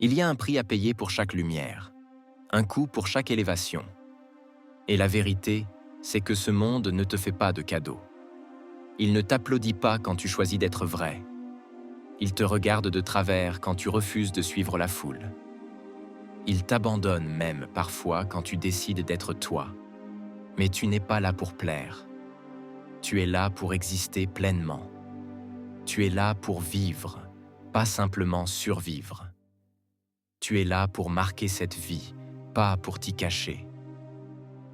Il y a un prix à payer pour chaque lumière, un coût pour chaque élévation. Et la vérité, c'est que ce monde ne te fait pas de cadeaux. Il ne t'applaudit pas quand tu choisis d'être vrai. Il te regarde de travers quand tu refuses de suivre la foule. Il t'abandonne même parfois quand tu décides d'être toi. Mais tu n'es pas là pour plaire. Tu es là pour exister pleinement. Tu es là pour vivre, pas simplement survivre. Tu es là pour marquer cette vie, pas pour t'y cacher.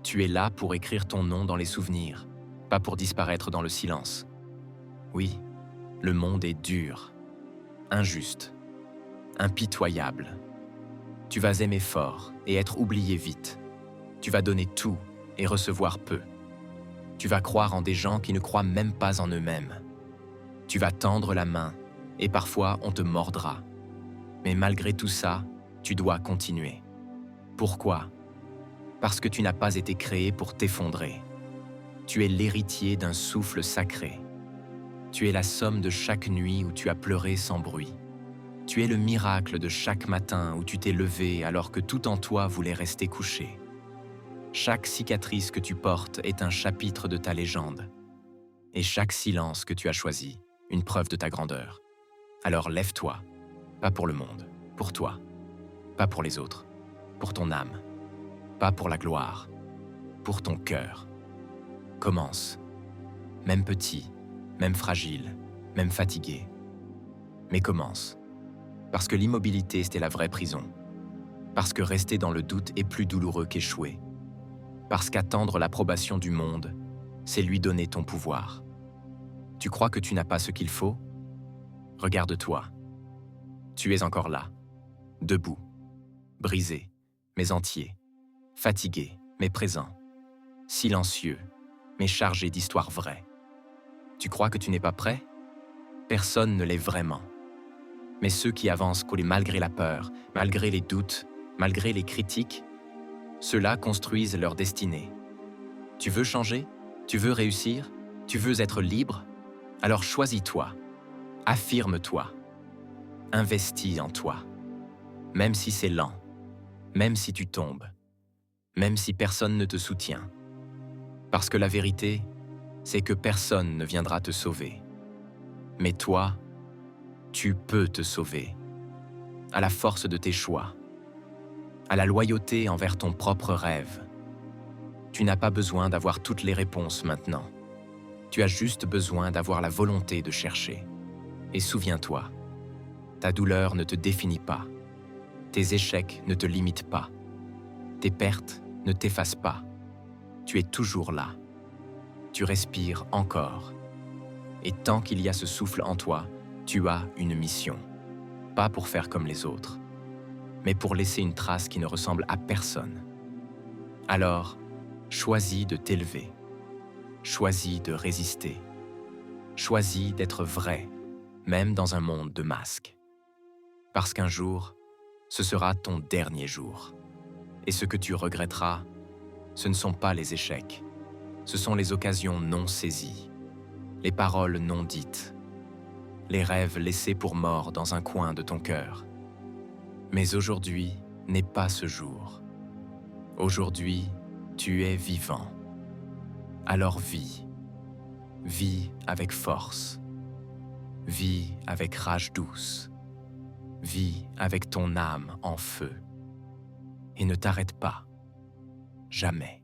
Tu es là pour écrire ton nom dans les souvenirs, pas pour disparaître dans le silence. Oui, le monde est dur, injuste, impitoyable. Tu vas aimer fort et être oublié vite. Tu vas donner tout et recevoir peu. Tu vas croire en des gens qui ne croient même pas en eux-mêmes. Tu vas tendre la main et parfois on te mordra. Mais malgré tout ça, tu dois continuer. Pourquoi ? Parce que tu n'as pas été créé pour t'effondrer. Tu es l'héritier d'un souffle sacré. Tu es la somme de chaque nuit où tu as pleuré sans bruit. Tu es le miracle de chaque matin où tu t'es levé alors que tout en toi voulait rester couché. Chaque cicatrice que tu portes est un chapitre de ta légende. Et chaque silence que tu as choisi, une preuve de ta grandeur. Alors lève-toi, pas pour le monde, pour toi. Pas pour les autres, pour ton âme. Pas pour la gloire, pour ton cœur. Commence, même petit, même fragile, même fatigué. Mais commence, parce que l'immobilité, c'était la vraie prison. Parce que rester dans le doute est plus douloureux qu'échouer. Parce qu'attendre l'approbation du monde, c'est lui donner ton pouvoir. Tu crois que tu n'as pas ce qu'il faut ? Regarde-toi. Tu es encore là, debout, brisé, mais entier, fatigué, mais présent, silencieux, mais chargé d'histoires vraies. Tu crois que tu n'es pas prêt ? Personne ne l'est vraiment. Mais ceux qui avancent malgré la peur, malgré les doutes, malgré les critiques, ceux-là construisent leur destinée. Tu veux changer ? Tu veux réussir ? Tu veux être libre ? Alors choisis-toi, affirme-toi, investis en toi. Même si c'est lent, même si tu tombes, même si personne ne te soutient. Parce que la vérité, c'est que personne ne viendra te sauver. Mais toi, tu peux te sauver, à la force de tes choix, à la loyauté envers ton propre rêve. Tu n'as pas besoin d'avoir toutes les réponses maintenant. Tu as juste besoin d'avoir la volonté de chercher. Et souviens-toi, ta douleur ne te définit pas. Tes échecs ne te limitent pas. Tes pertes ne t'effacent pas. Tu es toujours là. Tu respires encore. Et tant qu'il y a ce souffle en toi, tu as une mission. Pas pour faire comme les autres, mais pour laisser une trace qui ne ressemble à personne. Alors, choisis de t'élever. Choisis de résister. Choisis d'être vrai, même dans un monde de masques. Parce qu'un jour, ce sera ton dernier jour. Et ce que tu regretteras, ce ne sont pas les échecs. Ce sont les occasions non saisies, les paroles non dites, les rêves laissés pour morts dans un coin de ton cœur. Mais aujourd'hui n'est pas ce jour. Aujourd'hui, tu es vivant. Alors vis. Vis avec force. Vis avec rage douce. Vis avec ton âme en feu. Et ne t'arrête pas. Jamais.